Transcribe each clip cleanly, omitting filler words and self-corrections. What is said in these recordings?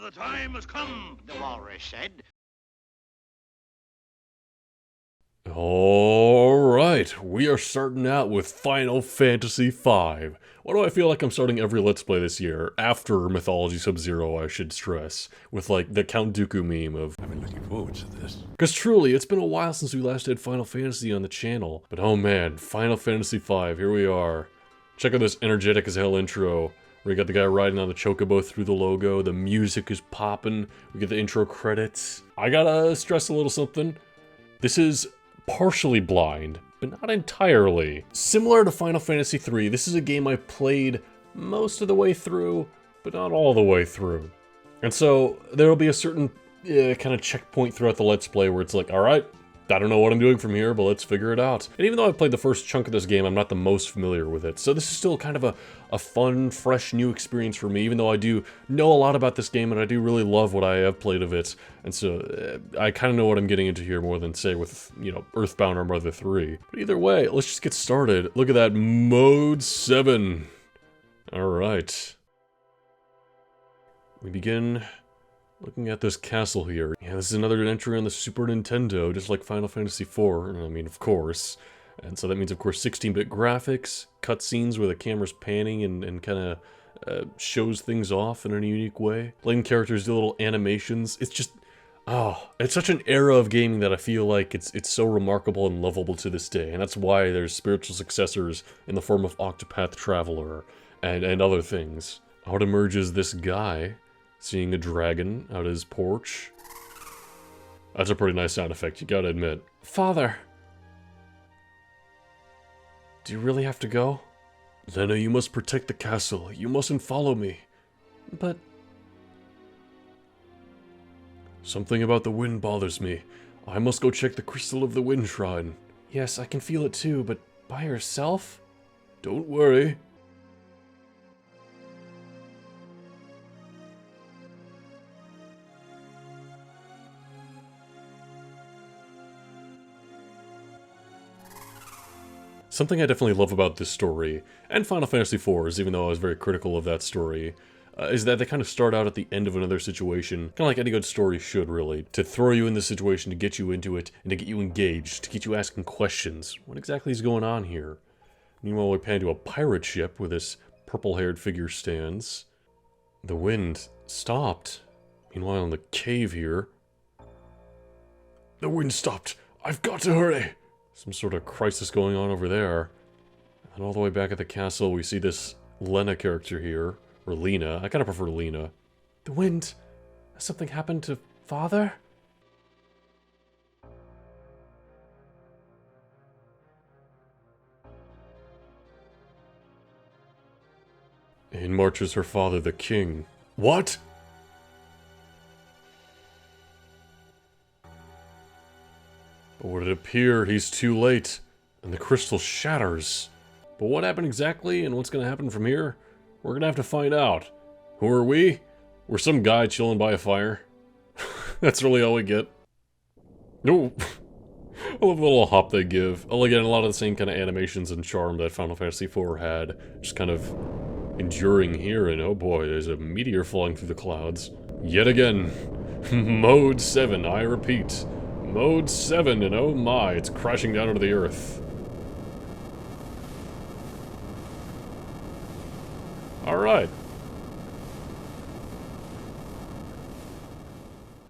the time has come, the walrus said. Alright, we are starting out with Final Fantasy V. Why do I feel like I'm starting every Let's Play this year? After Mythology Sub-Zero, I should stress. With, like, the Count Dooku meme of... I've been looking forward to this. Because truly, it's been a while since we last did Final Fantasy on the channel. But oh man, Final Fantasy V, here we are. Check out this energetic as hell intro. We got the guy riding on the chocobo through the logo, the music is popping, we get the intro credits. I gotta stress a little something. This is partially blind, but not entirely. Similar to Final Fantasy III, this is a game I played most of the way through, but not all the way through. And so, there'll be a certain kind of checkpoint throughout the Let's Play where it's like, alright, I don't know what I'm doing from here, but let's figure it out. And even though I played the first chunk of this game, I'm not the most familiar with it. So this is still kind of a fun, fresh, new experience for me, even though I do know a lot about this game and I do really love what I have played of it. And so I kind of know what I'm getting into here more than, say, with, you know, Earthbound or Mother 3. But either way, let's just get started. Look at that, Mode 7. Alright. We begin looking at this castle here. Yeah, this is another entry on the Super Nintendo, just like Final Fantasy IV, I mean, of course. And so that means, of course, 16-bit graphics, cutscenes where the camera's panning and kind of shows things off in a unique way. Letting characters do little animations. It's just, oh, it's such an era of gaming that I feel like it's so remarkable and lovable to this day. And that's why there's spiritual successors in the form of Octopath Traveler and other things. Out emerges this guy, seeing a dragon out his porch. That's a pretty nice sound effect, you gotta admit. Father! Do you really have to go? Lena, you must protect the castle. You mustn't follow me. But... something about the wind bothers me. I must go check the Crystal of the Wind Shrine. Yes, I can feel it too, but by yourself? Don't worry. Something I definitely love about this story, and Final Fantasy IV's, even though I was very critical of that story, is that they kind of start out at the end of another situation, kind of like any good story should, really, to throw you in the situation, to get you into it, and to get you engaged, to get you asking questions. What exactly is going on here? Meanwhile, we pan to a pirate ship where this purple-haired figure stands. The wind stopped. Meanwhile, in the cave here... the wind stopped! I've got to hurry! Some sort of crisis going on over there. And all the way back at the castle, we see this Lena character here. Or Lena. I kind of prefer Lena. The wind! Has something happened to Father? In marches her father, the king. What? But would it appear he's too late, and the crystal shatters. But what happened exactly, and what's gonna happen from here? We're gonna have to find out. Who are we? We're some guy chilling by a fire. That's really all we get. No. I love the little hop they give. Oh, again, a lot of the same kind of animations and charm that Final Fantasy IV had. Just kind of enduring here, and oh boy, there's a meteor flying through the clouds. Yet again. Mode 7, I repeat. Mode 7, and oh my, it's crashing down into the earth. Alright.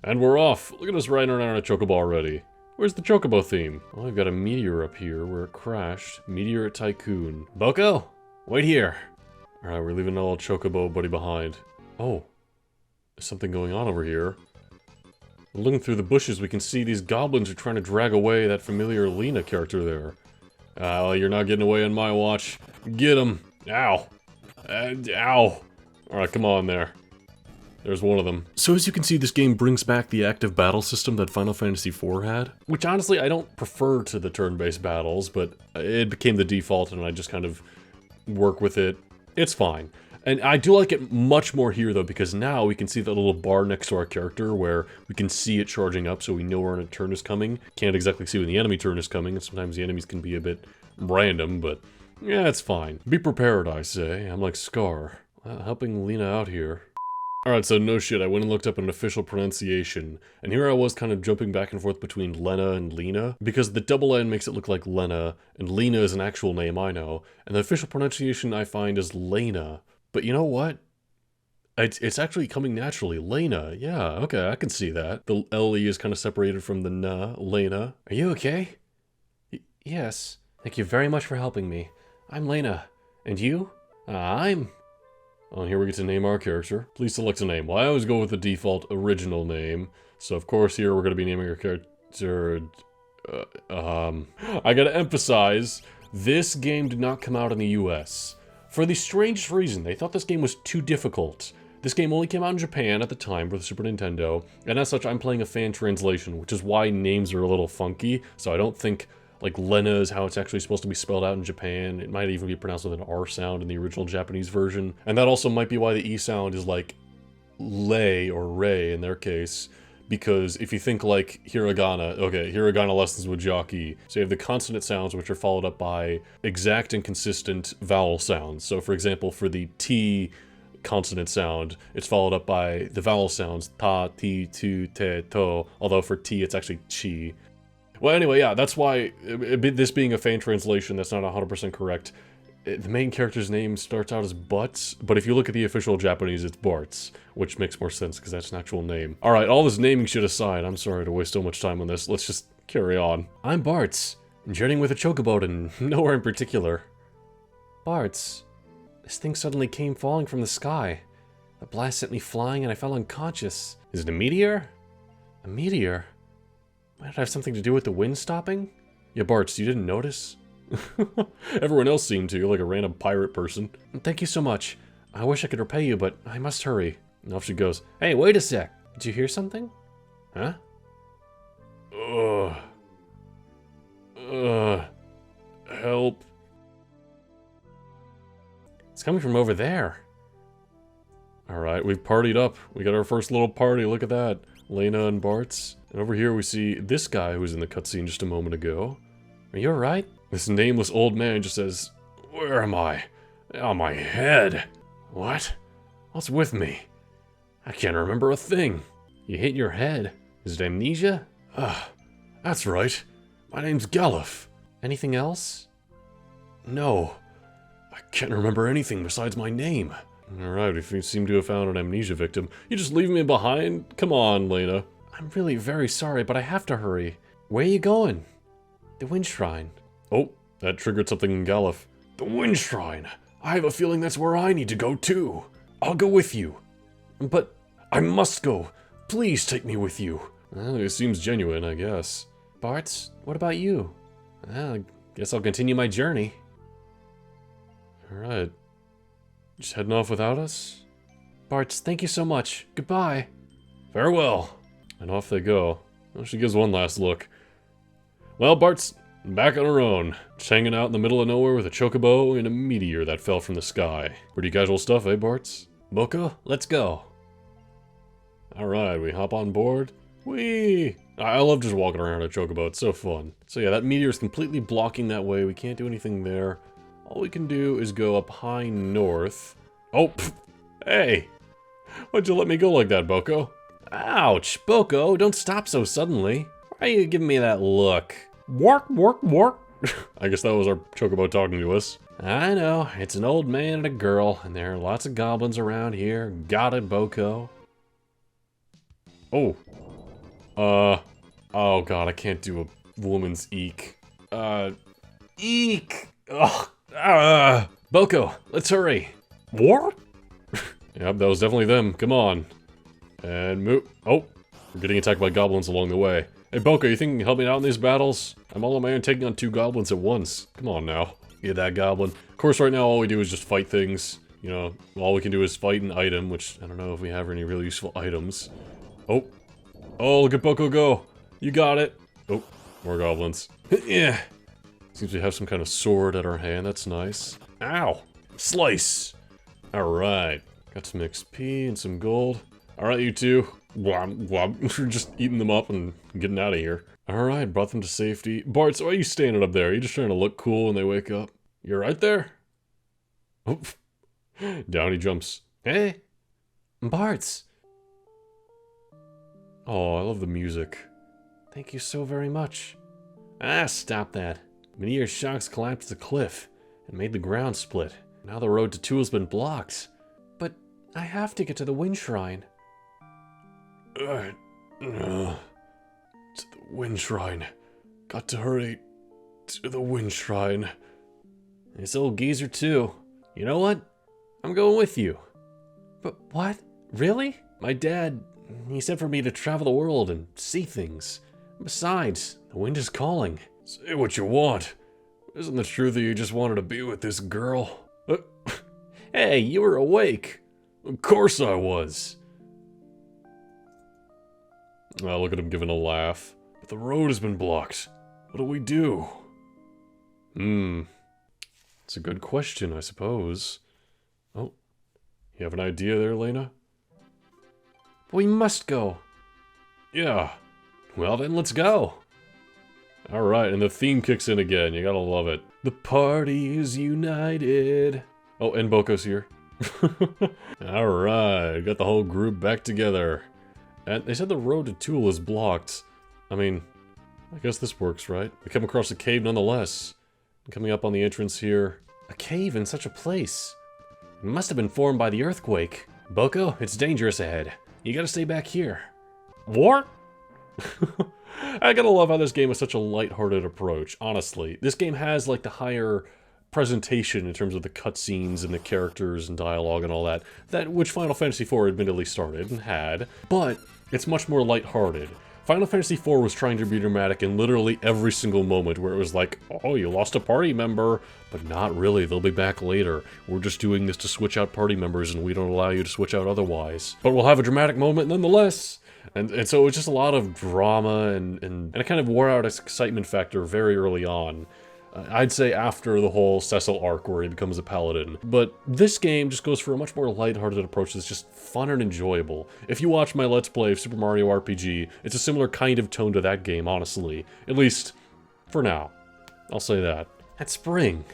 And we're off. Look at us riding around on a chocobo already. Where's the chocobo theme? Well, I've got a meteor up here where it crashed. Meteor Tycoon. Boko, wait here. Alright, we're leaving a little chocobo buddy behind. Oh. There's something going on over here. Looking through the bushes, we can see these goblins are trying to drag away that familiar Lena character there. Well, you're not getting away on my watch. Get him! Ow! Ow! Alright, come on there. There's one of them. So as you can see, this game brings back the active battle system that Final Fantasy IV had. Which honestly, I don't prefer to the turn-based battles, but it became the default and I just kind of work with it. It's fine. And I do like it much more here, though, because now we can see that little bar next to our character where we can see it charging up so we know when a turn is coming. Can't exactly see when the enemy turn is coming, and sometimes the enemies can be a bit random, but yeah, it's fine. Be prepared, I say. I'm like Scar, helping Lena out here. Alright, so no shit, I went and looked up an official pronunciation, and here I was kind of jumping back and forth between Lena and Lena, because the double N makes it look like Lena, and Lena is an actual name I know, and the official pronunciation I find is Lena. But you know what? It's actually coming naturally. Lena, yeah, okay, I can see that. The LE is kind of separated from the na, Lena. Are you okay? Yes. Thank you very much for helping me. I'm Lena. And you? I'm... Oh, and here we get to name our character. Please select a name. Well, I always go with the default original name. So, of course, here we're going to be naming our character... I gotta emphasize, this game did not come out in the US. For the strangest reason, they thought this game was too difficult. This game only came out in Japan at the time for the Super Nintendo, and as such, I'm playing a fan translation, which is why names are a little funky, so I don't think, like, Lena is how it's actually supposed to be spelled out in Japan. It might even be pronounced with an R sound in the original Japanese version, and that also might be why the E sound is like lei or rei in their case, because if you think like hiragana, okay, hiragana lessons with Jockey, so you have the consonant sounds which are followed up by exact and consistent vowel sounds. So for example, for the T consonant sound, it's followed up by the vowel sounds ta, ti, tu, te, to, although for T it's actually chi. Well, anyway, yeah, that's why, this being a fan translation, that's not 100% correct. The main character's name starts out as Butts, but if you look at the official Japanese, it's Bartz, which makes more sense because that's an actual name. Alright, all this naming shit aside, I'm sorry to waste so much time on this, let's just carry on. I'm Bartz, journeying with a chocobo and nowhere in particular. Bartz, this thing suddenly came falling from the sky. The blast sent me flying and I fell unconscious. Is it a meteor? A meteor? Might it have something to do with the wind stopping? Yeah, Bartz, you didn't notice? Everyone else seemed to, you're like a random pirate person. Thank you so much. I wish I could repay you, but I must hurry. And off she goes. Hey, wait a sec. Did you hear something? Huh? Help. It's coming from over there. Alright, we've partied up. We got our first little party, look at that. Lena and Bartz. And over here we see this guy who was in the cutscene just a moment ago. Are you alright? This nameless old man just says, "Where am I? On my head. What? What's with me? I can't remember a thing." You hit your head. Is it amnesia? That's right. My name's Galuf. Anything else? No. I can't remember anything besides my name. Alright, if you seem to have found an amnesia victim, you just leave me behind? Come on, Lena. I'm really very sorry, but I have to hurry. Where are you going? The Wind Shrine. Oh, that triggered something in Galuf. The Wind Shrine! I have a feeling that's where I need to go too. I'll go with you. But I must go. Please take me with you. Well, it seems genuine, I guess. Bartz, what about you? Well, I guess I'll continue my journey. Alright. Just heading off without us? Bartz, thank you so much. Goodbye. Farewell. And off they go. Well, she gives one last look. Well, Bart's back on her own. Just hanging out in the middle of nowhere with a chocobo and a meteor that fell from the sky. Pretty casual stuff, eh, Bartz? Boko, let's go. Alright, we hop on board. Whee! I love just walking around a chocobo, it's so fun. So yeah, that meteor is completely blocking that way. We can't do anything there. All we can do is go up high north. Oh, pff, hey! Why'd you let me go like that, Boko? Ouch, Boko, don't stop so suddenly. Why are you giving me that look? Work, work, work. I guess that was our chocobo talking to us. I know, it's an old man and a girl, and there are lots of goblins around here. Got it, Boko. Oh. Oh god, I can't do a woman's eek. Eek! Ugh. Boko, let's hurry. What? Yep, that was definitely them. Come on. And move. Oh, we're getting attacked by goblins along the way. Hey, Boko, you think you can help me out in these battles? I'm all on my own taking on 2 goblins at once. Come on now. Get that goblin. Of course, right now all we do is just fight things. You know, all we can do is fight an item, which I don't know if we have any really useful items. Oh. Oh, look at Boko go. You got it. Oh, more goblins. Yeah. Seems we have some kind of sword at our hand. That's nice. Ow. Slice. Alright. Got some XP and some gold. Alright, you two. Glom, glom. We're just eating them up and getting out of here. Alright, brought them to safety. Bart, so why are you standing up there? Are you just trying to look cool when they wake up? You're right there? Oh. Down he jumps. Hey. Bart's! Oh, I love the music. Thank you so very much. Ah, stop that. Meteor shocks collapsed the cliff and made the ground split. Now the road to Tool's been blocked. But I have to get to the Wind Shrine. To the Wind Shrine. Got to hurry to the Wind Shrine. This old geezer too. You know what? I'm going with you. But what? Really? My dad, he said for me to travel the world and see things. Besides, the wind is calling. Say what you want. Isn't the truth that you just wanted to be with this girl? Hey, you were awake. Of course I was. Oh, look at him giving a laugh. But the road has been blocked. What do we do? It's a good question, I suppose. Oh, you have an idea there, Lena? We must go. Yeah. Well then, let's go. Alright, and the theme kicks in again. You gotta love it. The party is united. Oh, and Boko's here. Alright, got the whole group back together. And they said the road to Tool is blocked. I mean, I guess this works, right? We come across a cave nonetheless. Coming up on the entrance here. A cave in such a place. It must have been formed by the earthquake. Boko, it's dangerous ahead. You gotta stay back here. What? I gotta love how this game is such a lighthearted approach, honestly. This game has, like, the higher presentation in terms of the cutscenes and the characters and dialogue and all that, which Final Fantasy IV admittedly started and had, but it's much more lighthearted. Final Fantasy IV was trying to be dramatic in literally every single moment where it was like, oh, you lost a party member, but not really, they'll be back later. We're just doing this to switch out party members and we don't allow you to switch out otherwise. But we'll have a dramatic moment nonetheless. And so it was just a lot of drama and it kind of wore out its excitement factor very early on. I'd say after the whole Cecil arc where he becomes a paladin. But this game just goes for a much more lighthearted approach that's just fun and enjoyable. If you watch my Let's Play of Super Mario RPG, it's a similar kind of tone to that game, honestly. At least, for now. I'll say that. At spring.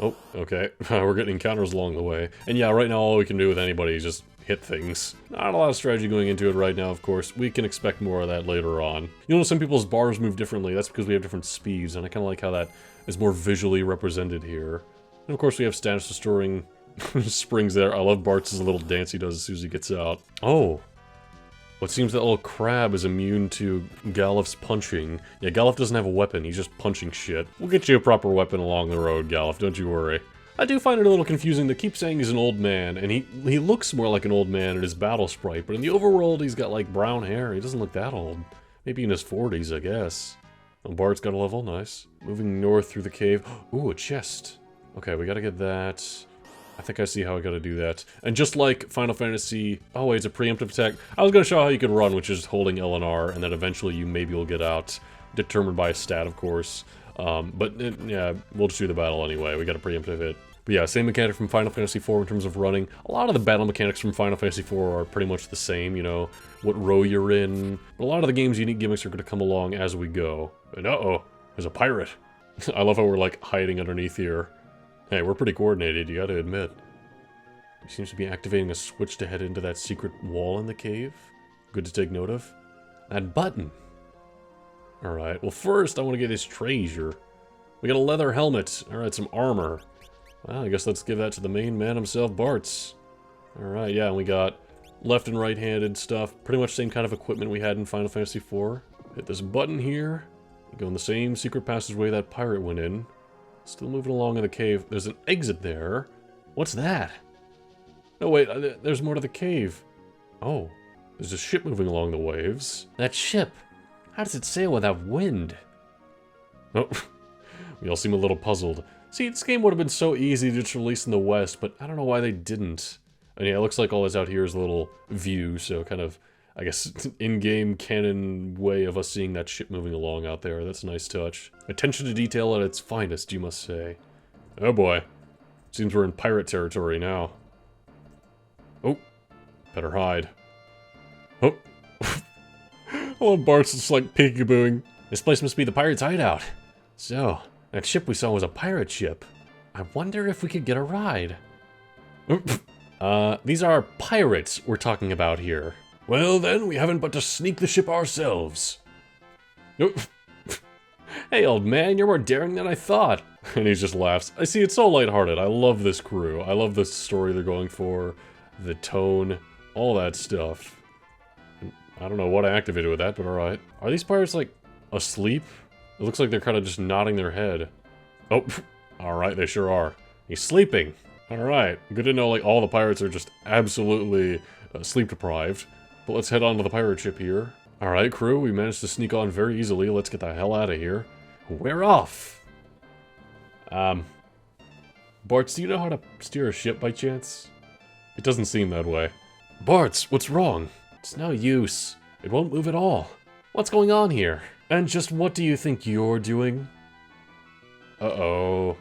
Oh, okay. We're getting encounters along the way. And yeah, right now all we can do with anybody is just hit things. Not a lot of strategy going into it right now, of course. We can expect more of that later on. You'll know some people's bars move differently. That's because we have different speeds, and I kind of like how that is more visually represented here. And of course we have status restoring springs there. I love Bart's little dance he does as soon as he gets out. Oh. What seems that little crab is immune to Galif's punching. Yeah, Galif doesn't have a weapon, he's just punching shit. We'll get you a proper weapon along the road, Galif, don't you worry. I do find it a little confusing. They keep saying he's an old man, and he looks more like an old man in his battle sprite, but in the overworld he's got like brown hair. He doesn't look that old. Maybe in his 40s, I guess. Oh, Bart's got a level, nice. Moving north through the cave. Ooh, a chest. Okay, we gotta get that. I think I see how I gotta do that. And just like Final Fantasy... Oh wait, it's a preemptive attack. I was gonna show how you could run, which is holding L and R, and then eventually you maybe will get out. Determined by a stat, of course. Yeah, we'll just do the battle anyway. We got a preemptive hit. But yeah, same mechanic from Final Fantasy IV in terms of running. A lot of the battle mechanics from Final Fantasy IV are pretty much the same, you know, what row you're in. But a lot of the game's unique gimmicks are going to come along as we go. And uh-oh, there's a pirate. I love how we're like hiding underneath here. Hey, we're pretty coordinated, you gotta admit. He seems to be activating a switch to head into that secret wall in the cave. Good to take note of. That button. Alright, well first I want to get his treasure. We got a leather helmet. Alright, some armor. Well, I guess let's give that to the main man himself, Bart's. Alright, yeah, and we got left and right-handed stuff. Pretty much same kind of equipment we had in Final Fantasy IV. Hit this button here. Go in the same secret passageway that pirate went in. Still moving along in the cave. There's an exit there. What's that? No, wait, there's more to the cave. Oh, there's a ship moving along the waves. That ship. How does it sail without wind? Oh, we all seem a little puzzled. See, this game would have been so easy to just release in the West, but I don't know why they didn't. And yeah, it looks like all that's out here is a little view, so kind of, I guess, in-game canon way of us seeing that ship moving along out there. That's a nice touch. Attention to detail at its finest, you must say. Oh boy. Seems we're in pirate territory now. Oh, better hide. Oh. Oh, Bart's just like peekabooing. This place must be the pirate's hideout. So, that ship we saw was a pirate ship. I wonder if we could get a ride. These are pirates we're talking about here. Well then, we haven't but to sneak the ship ourselves. Hey, old man, you're more daring than I thought. And he just laughs. I see, it's so lighthearted. I love this crew. I love the story they're going for, the tone, all that stuff. I don't know what I activated with that, but alright. Are these pirates, like, asleep? It looks like they're kind of just nodding their head. Oh, alright, they sure are. He's sleeping. Alright, good to know, like, all the pirates are just absolutely sleep-deprived. But let's head on to the pirate ship here. Alright, crew, we managed to sneak on very easily. Let's get the hell out of here. We're off! Bartz, do you know how to steer a ship by chance? It doesn't seem that way. Bartz, what's wrong? It's no use. It won't move at all. What's going on here? And just what do you think you're doing? Uh-oh.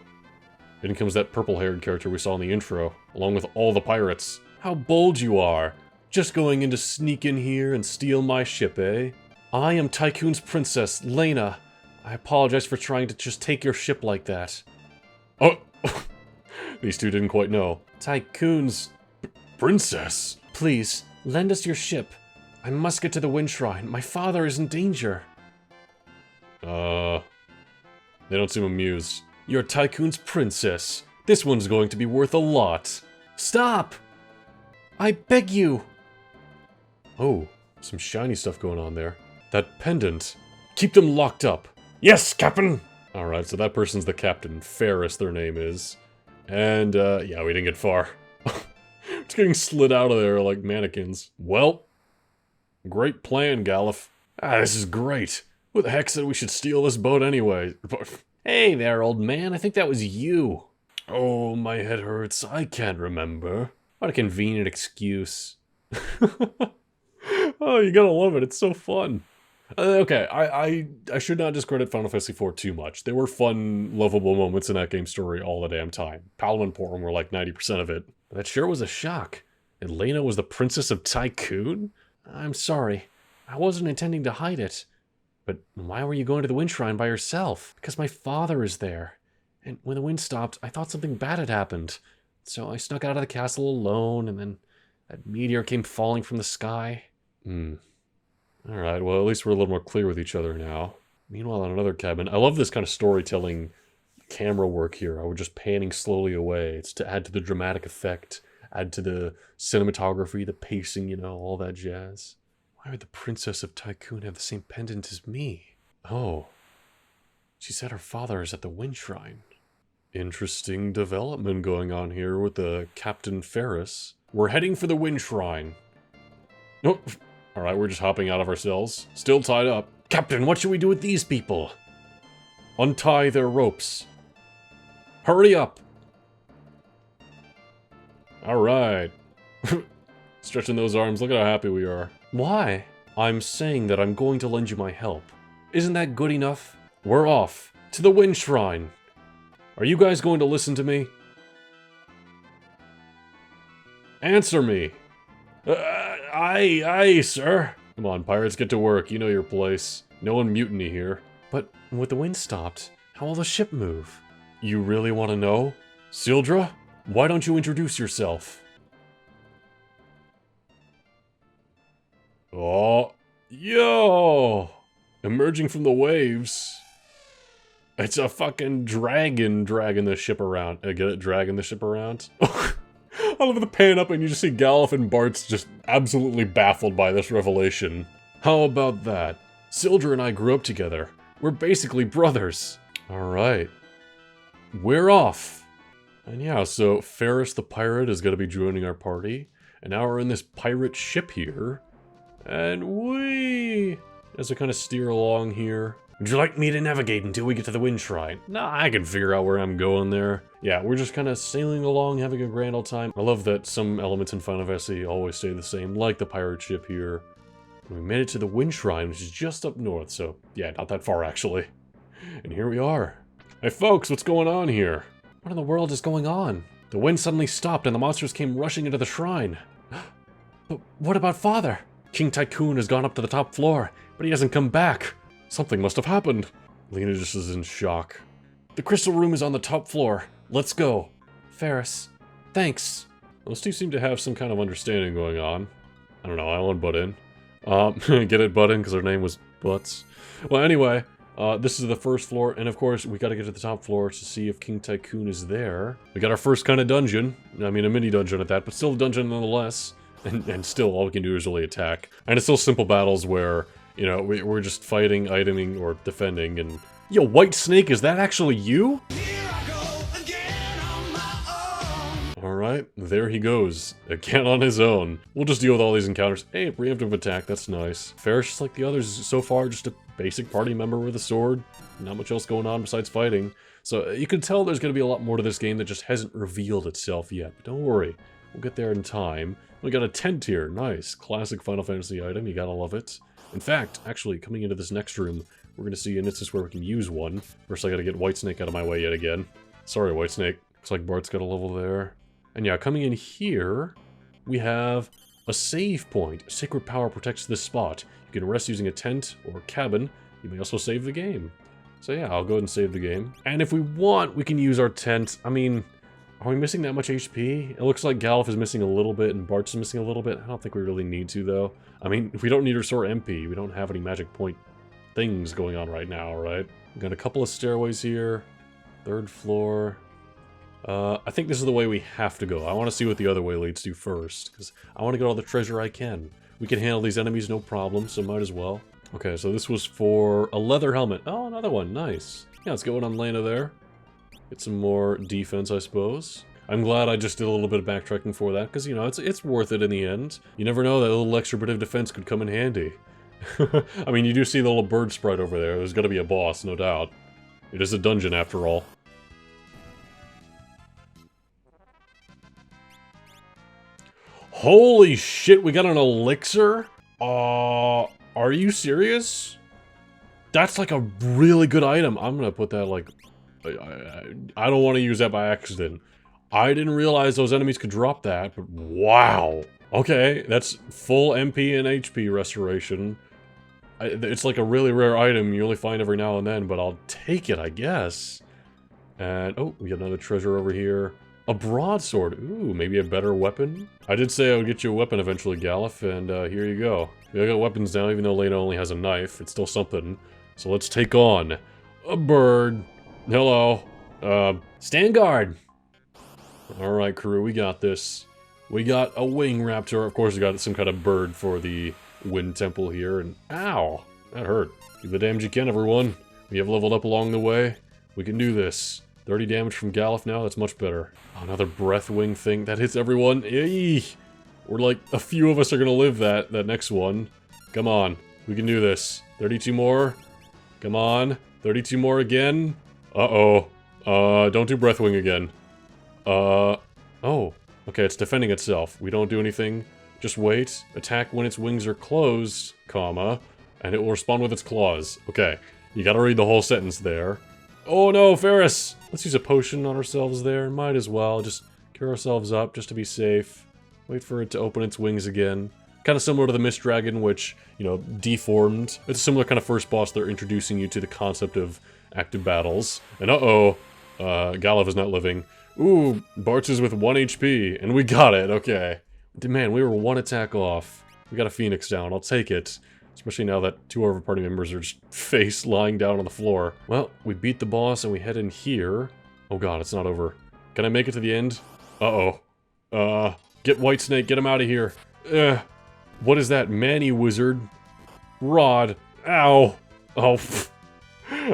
In comes that purple-haired character we saw in the intro, along with all the pirates. How bold you are! Just going in to sneak in here and steal my ship, eh? I am Tycoon's princess, Lena. I apologize for trying to just take your ship like that. Oh! These two didn't quite know. Tycoon's... princess? Please, lend us your ship. I must get to the Wind Shrine. My father is in danger. They don't seem amused. You're Tycoon's princess. This one's going to be worth a lot. Stop! I beg you! Oh, some shiny stuff going on there. That pendant. Keep them locked up. Yes, Captain! Alright, so that person's the captain. Ferris, their name is. And, yeah, we didn't get far. It's getting slid out of there like mannequins. Well, great plan, Galif. Ah, this is great. Who the heck said we should steal this boat anyway? Hey there, old man. I think that was you. Oh, my head hurts. I can't remember. What a convenient excuse. Oh, you gotta love it. It's so fun. Okay, I should not discredit Final Fantasy IV too much. There were fun, lovable moments in that game's story all the damn time. Palom and Porum were like 90% of it. That sure was a shock. Elena was the princess of Tycoon? I'm sorry. I wasn't intending to hide it. But why were you going to the Wind Shrine by yourself? Because my father is there. And when the wind stopped, I thought something bad had happened. So I snuck out of the castle alone, and then that meteor came falling from the sky. Alright, well, at least we're a little more clear with each other now. Meanwhile, in another cabin, I love this kind of storytelling camera work here. We're just panning slowly away. It's to add to the dramatic effect, add to the cinematography, the pacing, you know, all that jazz. Why would the Princess of Tycoon have the same pendant as me? Oh. She said her father is at the Wind Shrine. Interesting development going on here with the Captain Ferris. We're heading for the Wind Shrine. Nope. Alright, we're just hopping out of our cells. Still tied up. Captain, what should we do with these people? Untie their ropes. Hurry up! Alright. Stretching those arms, look at how happy we are. Why? I'm saying that I'm going to lend you my help. Isn't that good enough? We're off. To the Wind Shrine. Are you guys going to listen to me? Answer me! Aye, sir. Come on, pirates, get to work. You know your place. No one mutiny here. But with the wind stopped, how will the ship move? You really want to know? Sildra, why don't you introduce yourself? Oh, yo! Emerging from the waves. It's a fucking dragon dragging the ship around. Get it? Dragging the ship around? I love the pan up and you just see Galif and Bartz just absolutely baffled by this revelation. How about that? Sildra and I grew up together. We're basically brothers. Alright. We're off. And yeah, so Ferris the pirate is going to be joining our party. And now we're in this pirate ship here. And as we kind of steer along here. Would you like me to navigate until we get to the Wind Shrine? Nah, I can figure out where I'm going there. Yeah, we're just kind of sailing along, having a grand old time. I love that some elements in Final Fantasy always stay the same, like the pirate ship here. We made it to the Wind Shrine, which is just up north, so yeah, not that far actually. And here we are. Hey folks, what's going on here? What in the world is going on? The wind suddenly stopped and the monsters came rushing into the shrine. But what about Father? King Tycoon has gone up to the top floor, but he hasn't come back. Something must have happened. Lena just is in shock. The crystal room is on the top floor. Let's go. Ferris, thanks. Those two seem to have some kind of understanding going on. I don't know, I want butt in. Get it, butt in, because her name was Butts. Well, anyway, this is the first floor, and of course, we gotta get to the top floor to see if King Tycoon is there. We got our first kind of dungeon. I mean, a mini dungeon at that, but still a dungeon nonetheless. And still, all we can do is really attack. And it's still simple battles where, you know, we're just fighting, iteming, or defending, and... Yo, White Snake, is that actually you? Alright, there he goes. Again on his own. We'll just deal with all these encounters. Hey, preemptive attack, that's nice. Ferris, just like the others so far, just a basic party member with a sword. Not much else going on besides fighting. So you can tell there's going to be a lot more to this game that just hasn't revealed itself yet. But don't worry, we'll get there in time. We got a tent here. Nice. Classic Final Fantasy item. You gotta love it. In fact, actually, coming into this next room, we're gonna see an instance where we can use one. First, I gotta get Whitesnake out of my way yet again. Sorry, Whitesnake. Looks like Bart's got a level there. And yeah, coming in here, we have a save point. Sacred power protects this spot. You can rest using a tent or cabin. You may also save the game. So yeah, I'll go ahead and save the game. And if we want, we can use our tent. I mean... Are we missing that much HP? It looks like Galuf is missing a little bit and Bart's missing a little bit. I don't think we really need to, though. I mean, if we don't need to restore MP, we don't have any magic point things going on right now, right? We've got a couple of stairways here. Third floor. I think this is the way we have to go. I want to see what the other way leads to first, because I want to get all the treasure I can. We can handle these enemies no problem, so might as well. Okay, so this was for a leather helmet. Oh, another one. Nice. Yeah, let's get one on Lena there. Get some more defense, I suppose. I'm glad I just did a little bit of backtracking for that, because, you know, it's worth it in the end. You never know, that little extra bit of defense could come in handy. I mean, you do see the little bird sprite over there. There's gotta be a boss, no doubt. It is a dungeon, after all. Holy shit, we got an elixir? Are you serious? That's like a really good item. I'm gonna put that, like... I don't want to use that by accident. I didn't realize those enemies could drop that, but wow. Okay, that's full MP and HP restoration. It's like a really rare item you only find every now and then, but I'll take it, I guess. And, oh, we got another treasure over here. A broadsword. Ooh, maybe a better weapon? I did say I would get you a weapon eventually, Galuf, and here you go. We got weapons now, even though Lena only has a knife. It's still something. So let's take on a bird. Hello. Stand guard. Alright, crew, we got this. We got a wing raptor. Of course, we got some kind of bird for the wind temple here. And ow! That hurt. Do the damage you can, everyone. We have leveled up along the way. We can do this. 30 damage from Galuf now, that's much better. Oh, another breath wing thing. That hits everyone. Eey! We're like, a few of us are gonna live that next one. Come on. We can do this. 32 more. Come on. 32 more again. Uh-oh. Don't do Breathwing again. Oh. Okay, it's defending itself. We don't do anything. Just wait. Attack when its wings are closed, comma, and it will respond with its claws. Okay, you gotta read the whole sentence there. Oh no, Ferris! Let's use a potion on ourselves there. Might as well. Just cure ourselves up, just to be safe. Wait for it to open its wings again. Kind of similar to the Mist Dragon, which, you know, deformed. It's a similar kind of first boss. They're introducing you to the concept of active battles. And Galuf is not living. Ooh, Bartz is with 1 HP, and we got it, okay. Man, we were 1 attack off. We got a Phoenix down, I'll take it. Especially now that 2 of our party members are just face lying down on the floor. Well, we beat the boss and we head in here. Oh god, it's not over. Can I make it to the end? Uh-oh. Get Whitesnake, get him out of here. What is that? Manny Wizard. Rod. Ow. Oh,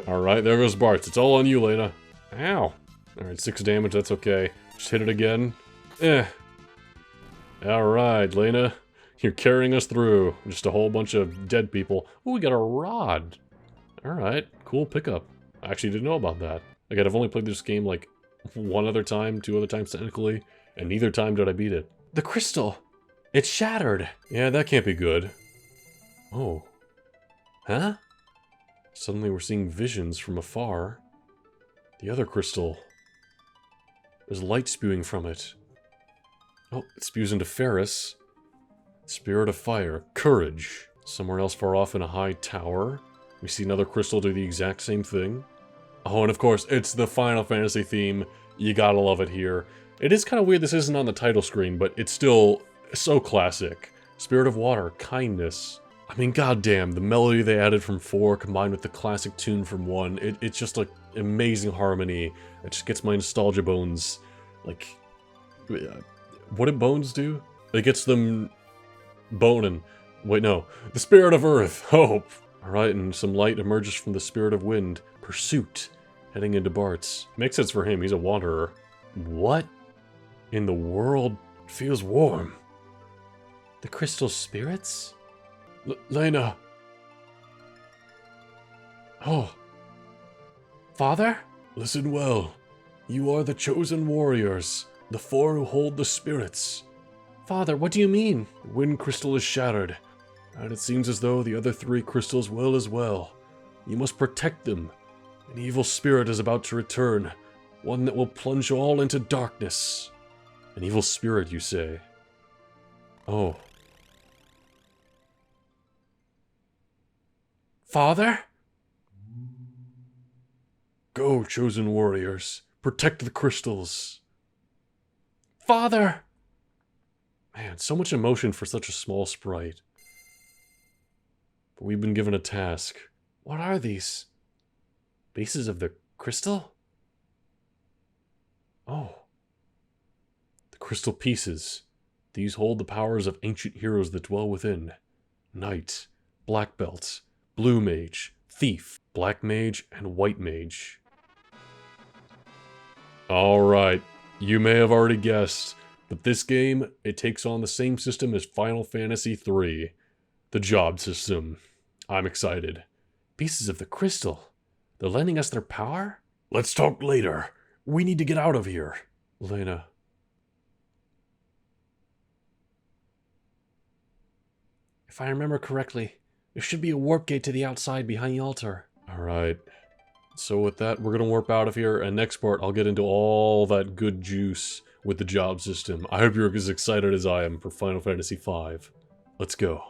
alright, there goes Bartz. It's all on you, Lena. Ow. Alright, 6 damage, that's okay. Just hit it again. Alright, Lena. You're carrying us through. Just a whole bunch of dead people. Oh, we got a rod. Alright, cool pickup. I actually didn't know about that. Again, I've only played this game like 1 other time, 2 other times technically, and neither time did I beat it. The crystal! It's shattered! Yeah, that can't be good. Oh. Huh? Suddenly we're seeing visions from afar. The other crystal. There's light spewing from it. Oh, it spews into Ferris. Spirit of Fire. Courage. Somewhere else far off in a high tower. We see another crystal do the exact same thing. Oh, and of course, it's the Final Fantasy theme. You gotta love it here. It is kind of weird this isn't on the title screen, but it's still so classic. Spirit of Water, Kindness. I mean, goddamn, the melody they added from 4 combined with the classic tune from 1, it's just like amazing harmony. It just gets my nostalgia bones, like, what did bones do? It gets them boning. Wait, no. The Spirit of Earth, Hope. Alright, and some light emerges from the Spirit of Wind, Pursuit, heading into Bart's. Makes sense for him, he's a wanderer. What in the world feels warm? The crystal spirits? Lena. Oh. Father? Listen well. You are the chosen warriors, the 4 who hold the spirits. Father, what do you mean? The wind crystal is shattered, and it seems as though the other 3 crystals will as well. You must protect them. An evil spirit is about to return, one that will plunge all into darkness. An evil spirit, you say? Oh. Father? Go, chosen warriors. Protect the crystals. Father! Man, so much emotion for such a small sprite. But we've been given a task. What are these? Bases of the crystal? Oh. The crystal pieces. These hold the powers of ancient heroes that dwell within. Knight, Black Belt, Blue Mage, Thief, Black Mage, and White Mage. Alright, you may have already guessed, but this game, it takes on the same system as Final Fantasy III. The job system. I'm excited. Pieces of the crystal. They're lending us their power? Let's talk later. We need to get out of here. Lena. If I remember correctly, there should be a warp gate to the outside behind the altar. Alright. So with that, we're gonna warp out of here, and next part, I'll get into all that good juice with the job system. I hope you're as excited as I am for Final Fantasy V. Let's go.